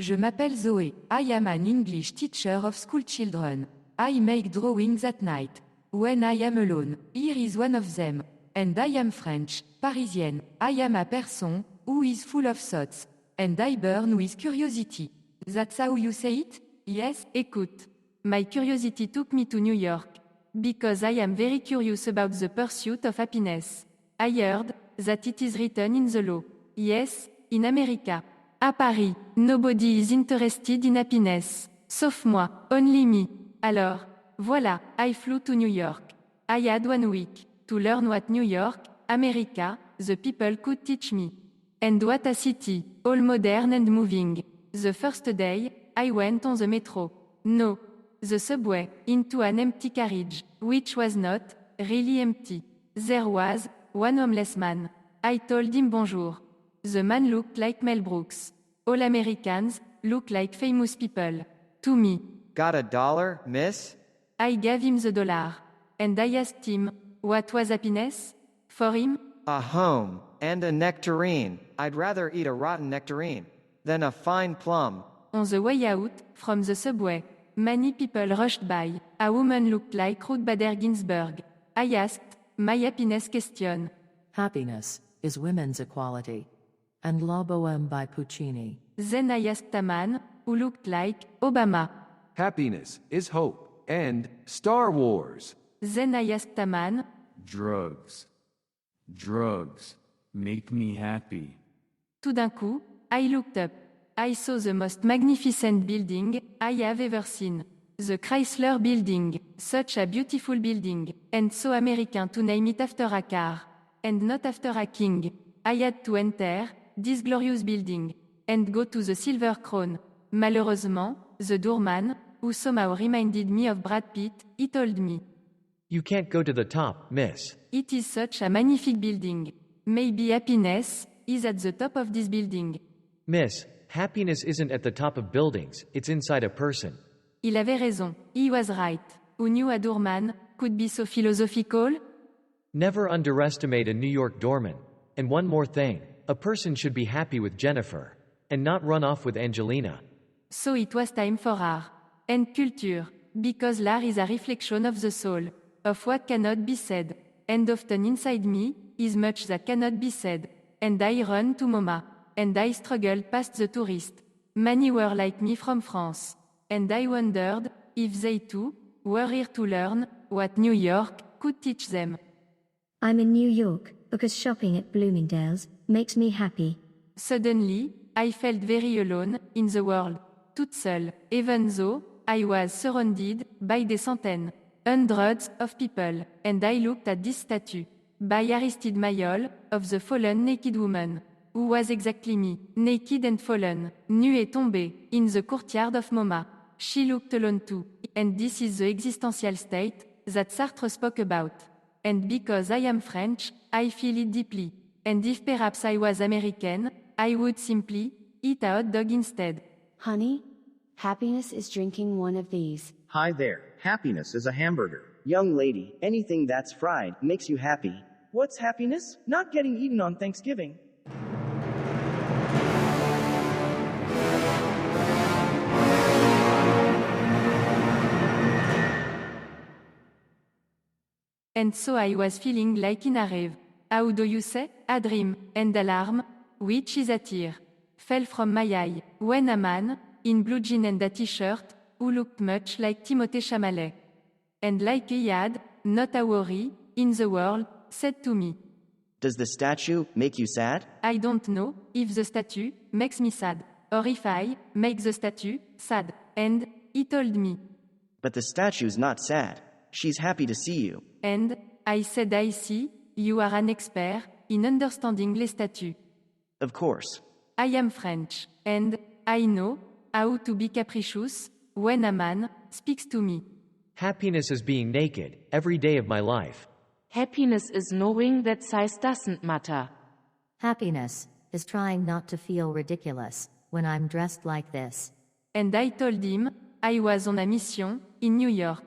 Je m'appelle Zoé. I am an English teacher of school children. I make drawings at night. When I am alone, here is one of them. And I am French, Parisienne. I am a person who is full of thoughts. And I burn with curiosity. That's how you say it? Yes? Écoute. My curiosity took me to New York. Because I am very curious about the pursuit of happiness. I heard that it is written in the law. Yes, in America. À Paris, nobody is interested in happiness. Sauf moi, only me. Alors, voilà, I flew to New York. I had 1 week to learn what New York, America, the people could teach me. And what a city, all modern and moving. The first day, I went on the metro. No, the subway, into an empty carriage, which was not really empty. There was one homeless man. I told him bonjour. The man looked like Mel Brooks. All Americans look like famous people. To me. Got $1, miss? I gave him the dollar. And I asked him, what was happiness? For him? A home, and a nectarine. I'd rather eat a rotten nectarine than a fine plum. On the way out from the subway, many people rushed by. A woman looked like Ruth Bader Ginsburg. I asked my happiness question. Happiness is women's equality. And La Bohème by Puccini. Then I asked a man who looked like Obama. Happiness is hope and Star Wars. Then I asked a man. Drugs. Drugs make me happy. Tout d'un coup, I looked up. I saw the most magnificent building I have ever seen. The Chrysler Building, such a beautiful building, and so American to name it after a car, and not after a king. I had to enter this glorious building, and go to the Silver Crown. Malheureusement, the doorman, who somehow reminded me of Brad Pitt, he told me. You can't go to the top, miss. It is such a magnificent building. Maybe happiness is at the top of this building. Miss, happiness isn't at the top of buildings, it's inside a person. Il avait raison. He was right. Who knew a doorman could be so philosophical? Never underestimate a New York doorman. And one more thing, a person should be happy with Jennifer, and not run off with Angelina. So it was time for art and culture, because l'art is a reflection of the soul, of what cannot be said, and often inside me is much that cannot be said, and I run to MoMA, and I struggled past the tourist. Many were like me from France, and I wondered if they too were here to learn what New York could teach them. I'm in New York because shopping at Bloomingdale's makes me happy. Suddenly, I felt very alone in the world, toute seule, even though I was surrounded by des centaines, hundreds of people, and I looked at this statue by Aristide Maillol of the fallen naked woman, who was exactly me, naked and fallen, nue et tombée, in the courtyard of MoMA. She looked alone too, and this is the existential state that Sartre spoke about. And because I am French, I feel it deeply. And if perhaps I was American, I would simply eat a hot dog instead. Honey, happiness is drinking one of these. Hi there, happiness is a hamburger. Young lady, anything that's fried makes you happy. What's happiness? Not getting eaten on Thanksgiving. And so I was feeling like in a rave. How do you say? A dream, and alarm, which is a tear, fell from my eye, when a man, in blue jean and a t-shirt, who looked much like Timothée Chalamet, and like he had, not a worry, in the world, said to me. Does the statue make you sad? I don't know if the statue makes me sad, or if I make the statue sad, and he told me. But the statue's not sad. She's happy to see you. And I said, I see, you are an expert in understanding les statues. Of course. I am French, and I know how to be capricious when a man speaks to me. Happiness is being naked, every day of my life. Happiness is knowing that size doesn't matter. Happiness is trying not to feel ridiculous when I'm dressed like this. And I told him I was on a mission in New York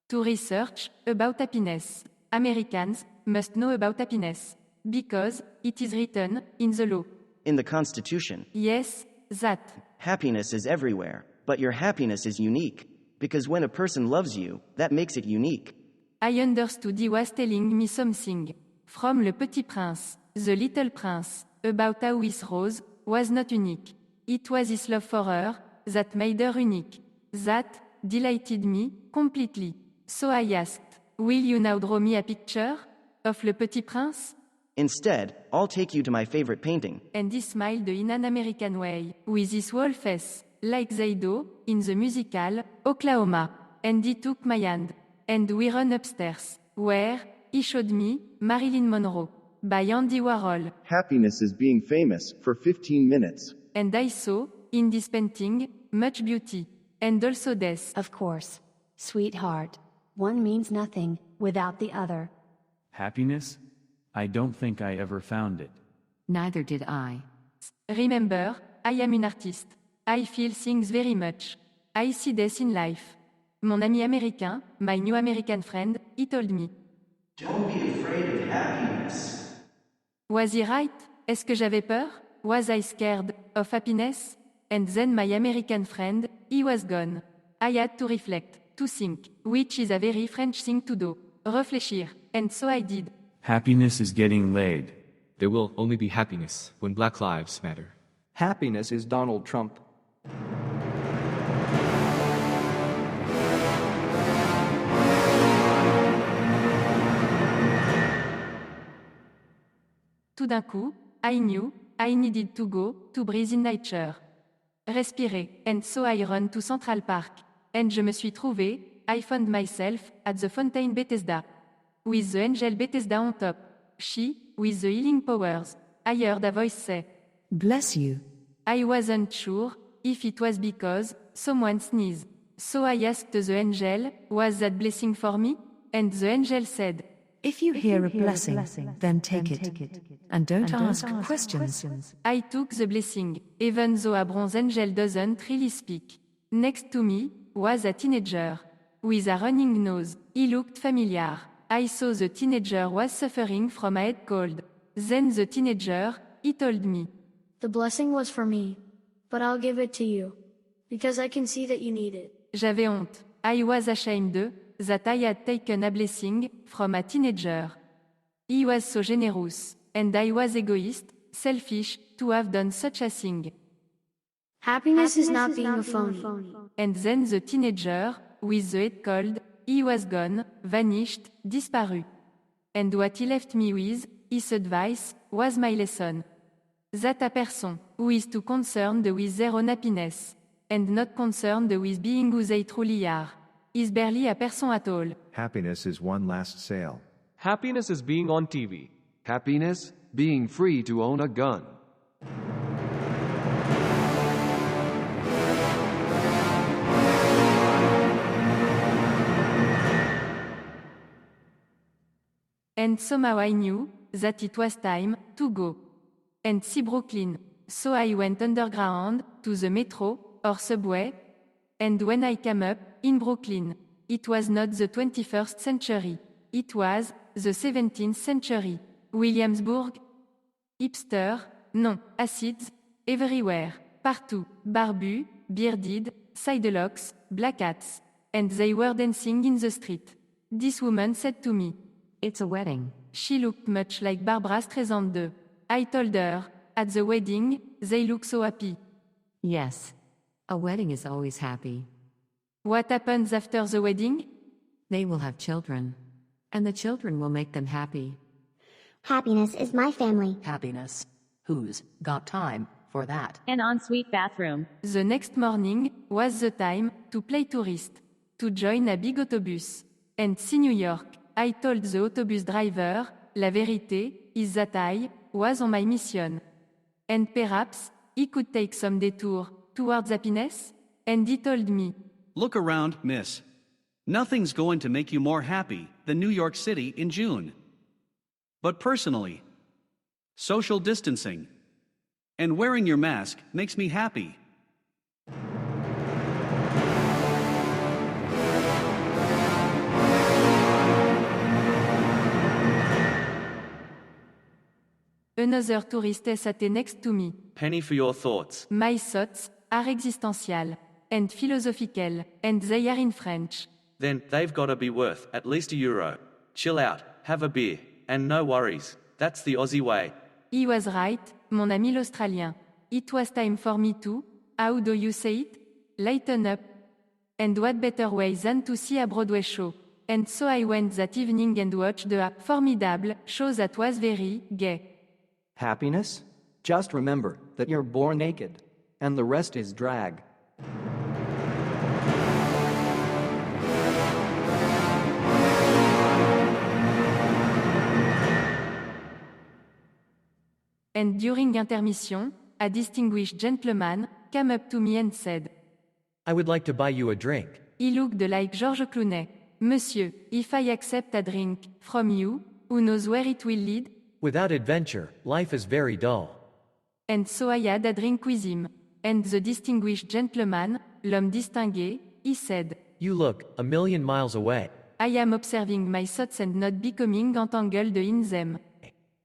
to research about happiness. Americans must know about happiness because it is written in the law. In the Constitution. Yes, that. Happiness is everywhere, but your happiness is unique. Because when a person loves you, that makes it unique. I understood he was telling me something. From Le Petit Prince, The Little Prince, about how his rose was not unique. It was his love for her that made her unique. That delighted me completely. So I asked, will you now draw me a picture of Le Petit Prince? Instead, I'll take you to my favorite painting. And he smiled in an American way, with his whole face, like they do in the musical Oklahoma. And he took my hand, and we ran upstairs, where he showed me Marilyn Monroe by Andy Warhol. Happiness is being famous for 15 minutes. And I saw, in this painting, much beauty, and also death. Of course. Sweetheart. One means nothing without the other. Happiness? I don't think I ever found it. Neither did I. Remember, I am an artist. I feel things very much. I see death in life. Mon ami américain, my new American friend, he told me. Don't be afraid of happiness. Was he right? Est-ce que j'avais peur? Was I scared of happiness? And then my American friend, he was gone. I had to reflect, to think, which is a very French thing to do. Réfléchir. And so I did. Happiness is getting laid. There will only be happiness when Black Lives Matter. Happiness is Donald Trump. Tout d'un coup, I knew I needed to go to breathe in nature. Respirer, and so I ran to Central Park. And je me suis trouvé, I found myself at the Fountain Bethesda. With the angel Bethesda on top. She, with the healing powers. I heard a voice say, Bless you. I wasn't sure if it was because someone sneezed. So I asked the angel, was that blessing for me? And the angel said, If you hear a blessing, then take it. And don't ask questions. I took the blessing, even though a bronze angel doesn't really speak. Next to me was a teenager. With a running nose, he looked familiar. I saw the teenager was suffering from a head cold. Then the teenager, he told me. The blessing was for me, but I'll give it to you, because I can see that you need it. J'avais honte. I was ashamed that I had taken a blessing from a teenager. He was so generous, and I was egoist, selfish, to have done such a thing. Happiness is not being a phony. And then the teenager, with the head cold, he was gone, vanished, disparu. And what he left me with, his advice, was my lesson. That a person who is too concerned with their own happiness, and not concerned with being who they truly are, is barely a person at all. Happiness is one last sale. Happiness is being on TV. Happiness, being free to own a gun. And somehow I knew that it was time to go and see Brooklyn. So I went underground to the metro or subway. And when I came up in Brooklyn, it was not the 21st century. It was the 17th century. Williamsburg. Hipster. Non. Acids. Everywhere. Partout. Barbu, bearded, sidelocks, black hats. And they were dancing in the street. This woman said to me, It's a wedding. She looked much like Barbara Streisand. I told her, at the wedding, they look so happy. Yes. A wedding is always happy. What happens after the wedding? They will have children. And the children will make them happy. Happiness is my family. Happiness. Who's got time for that? An ensuite bathroom. The next morning was the time to play tourist, to join a big autobus, and see New York. I told the autobus driver, la vérité is that I was on my mission. And perhaps he could take some detour towards happiness? And he told me, Look around, miss. Nothing's going to make you more happy than New York City in June. But personally, social distancing and wearing your mask makes me happy. Another tourist sat next to me. Penny for your thoughts. My thoughts are existential and philosophical, and they are in French. Then, they've gotta be worth at least €1. Chill out, have a beer, and no worries. That's the Aussie way. He was right, mon ami l'Australien. It was time for me to, how do you say it? Lighten up. And what better way than to see a Broadway show? And so I went that evening and watched the formidable show that was very gay. Happiness? Just remember that you're born naked, and the rest is drag. And during intermission, a distinguished gentleman came up to me and said, I would like to buy you a drink. He looked like Georges Clooney. Monsieur, if I accept a drink from you, who knows where it will lead? Without adventure, life is very dull. And so I had a drink with him. And the distinguished gentleman, l'homme distingué, he said, You look a million miles away. I am observing my thoughts and not becoming entangled in them.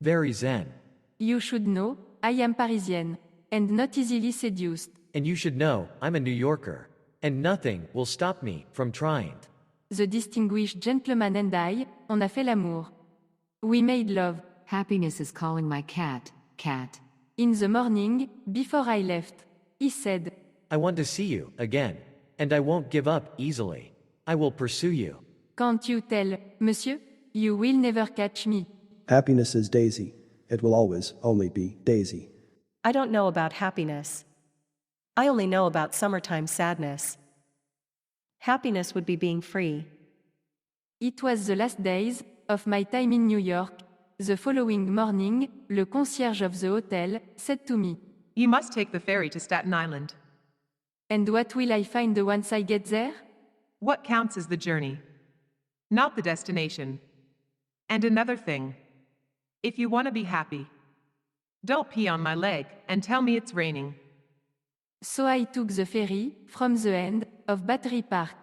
Very zen. You should know, I am Parisienne, and not easily seduced. And you should know, I'm a New Yorker. And nothing will stop me from trying. The distinguished gentleman and I, on a fait l'amour. We made love. Happiness is calling my cat, cat. In the morning, before I left, he said, I want to see you again. And I won't give up easily. I will pursue you. Can't you tell, monsieur? You will never catch me. Happiness is Daisy. It will always only be Daisy. I don't know about happiness. I only know about summertime sadness. Happiness would be being free. It was the last days of my time in New York. The following morning, le concierge of the hotel said to me, You must take the ferry to Staten Island. And what will I find once I get there? What counts is the journey, not the destination. And another thing. If you want to be happy, don't pee on my leg and tell me it's raining. So I took the ferry from the end of Battery Park.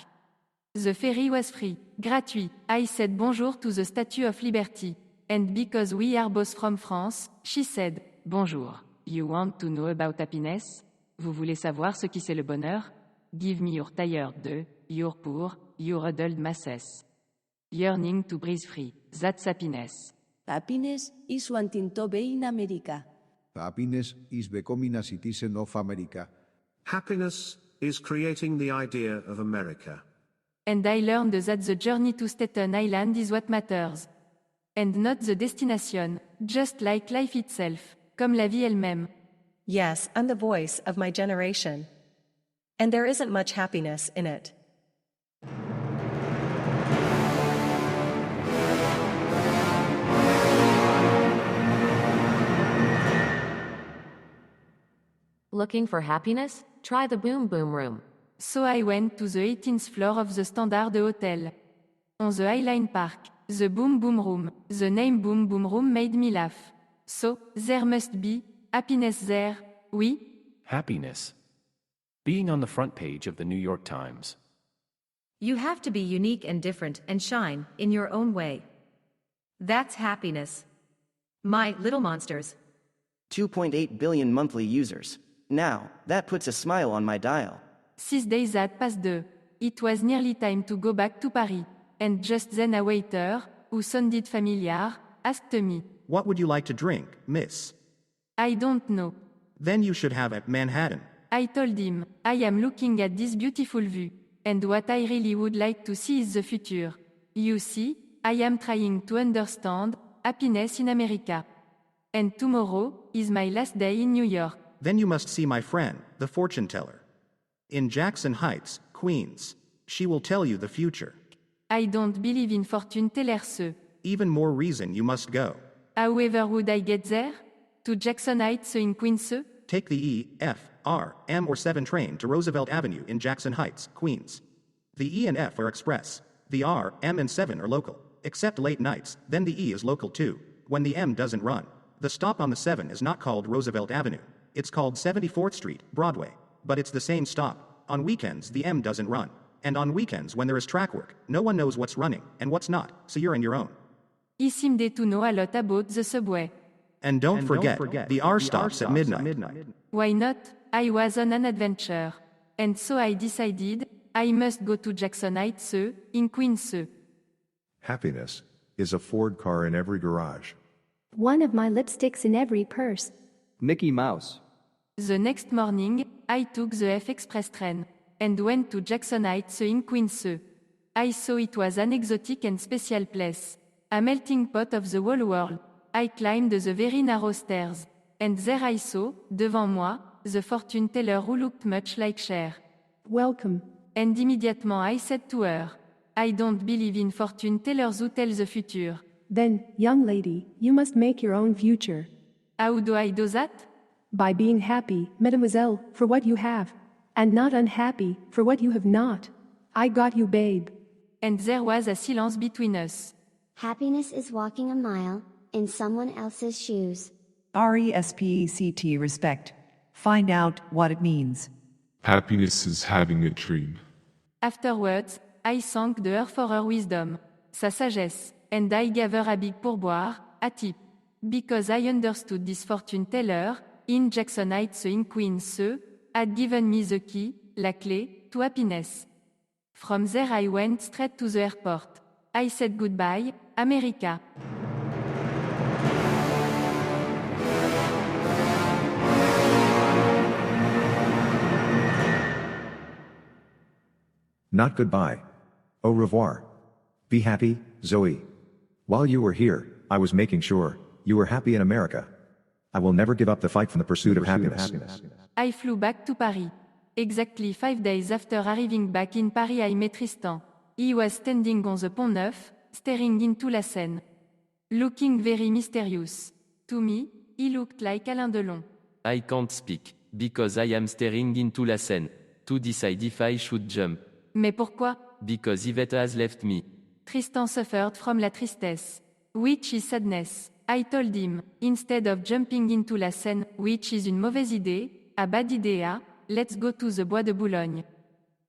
The ferry was free, gratuit. I said bonjour to the Statue of Liberty. And because we are both from France, she said, Bonjour. You want to know about happiness? Vous voulez savoir ce qui c'est le bonheur? Give me your tired de, your poor, your huddled masses. Yearning to breathe free. That's happiness. Happiness is wanting to be in America. Happiness is becoming a citizen of America. Happiness is creating the idea of America. And I learned that the journey to Staten Island is what matters. And not the destination, just like life itself, comme la vie elle-même. Yes, I'm the voice of my generation. And there isn't much happiness in it. Looking for happiness? Try the Boom Boom Room. So I went to the 18th floor of the Standard Hotel. On the Highline Park, the Boom Boom Room. The name Boom Boom Room made me laugh. So, there must be happiness there, oui? Happiness. Being on the front page of the New York Times. You have to be unique and different and shine in your own way. That's happiness. My little monsters. 2.8 billion monthly users. Now, that puts a smile on my dial. 6 days had passed. It was nearly time to go back to Paris. And just then a waiter, who sounded familiar, asked me, What would you like to drink, miss? I don't know. Then you should have at Manhattan. I told him, I am looking at this beautiful view. And what I really would like to see is the future. You see, I am trying to understand happiness in America. And tomorrow is my last day in New York. Then you must see my friend, the fortune teller. In Jackson Heights, Queens. She will tell you the future. I don't believe in fortune tellers. Even more reason you must go. However would I get there? To Jackson Heights in Queens? Take the E, F, R, M or 7 train to Roosevelt Avenue in Jackson Heights, Queens. The E and F are express. The R, M and 7 are local. Except late nights, then the E is local too, when the M doesn't run. The stop on the 7 is not called Roosevelt Avenue. It's called 74th Street, Broadway. But it's the same stop. On weekends the M doesn't run. And on weekends when there is track work, no one knows what's running and what's not, so you're on your own. He seemed to know a lot about the subway. And don't forget, the R stops at midnight. Why not? I was on an adventure. And so I decided, I must go to Jackson Heights, in Queens. Happiness is a Ford car in every garage. One of my lipsticks in every purse. Mickey Mouse. The next morning, I took the F Express train, and went to Jackson Heights in Queens. I saw it was an exotic and special place. A melting pot of the whole world. I climbed the very narrow stairs. And there I saw, devant moi, the fortune teller who looked much like Cher. Welcome. And immediately I said to her, I don't believe in fortune tellers who tell the future. Then, young lady, you must make your own future. How do I do that? By being happy, mademoiselle, for what you have. And not unhappy, for what you have not. I got you, babe. And there was a silence between us. Happiness is walking a mile in someone else's shoes. RESPECT respect. Find out what it means. Happiness is having a dream. Afterwards, I thanked her for her wisdom, sa sagesse, and I gave her a big pourboire, a tip. Because I understood this fortune teller, in Jackson Heights in Queens, had given me the key, la clé, to happiness. From there I went straight to the airport. I said goodbye, America. Not goodbye. Au revoir. Be happy, Zoe. While you were here, I was making sure you were happy in America. I will never give up the fight for the pursuit of happiness. I flew back to Paris. Exactly 5 days after arriving back in Paris I met Tristan. He was standing on the Pont Neuf, staring into la Seine. Looking very mysterious. To me, he looked like Alain Delon. I can't speak, because I am staring into la Seine, to decide if I should jump. Mais pourquoi? Because Yvette has left me. Tristan suffered from la tristesse, which is sadness. I told him, instead of jumping into la Seine, which is une mauvaise idée, a bad idea, let's go to the Bois de Boulogne.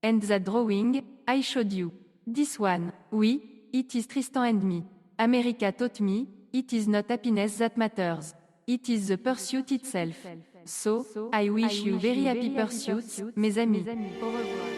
And that drawing, I showed you. This one, oui, it is Tristan and me. America taught me, it is not happiness that matters. It is the pursuit itself. So, I wish you very happy pursuits, mes amis. Au revoir.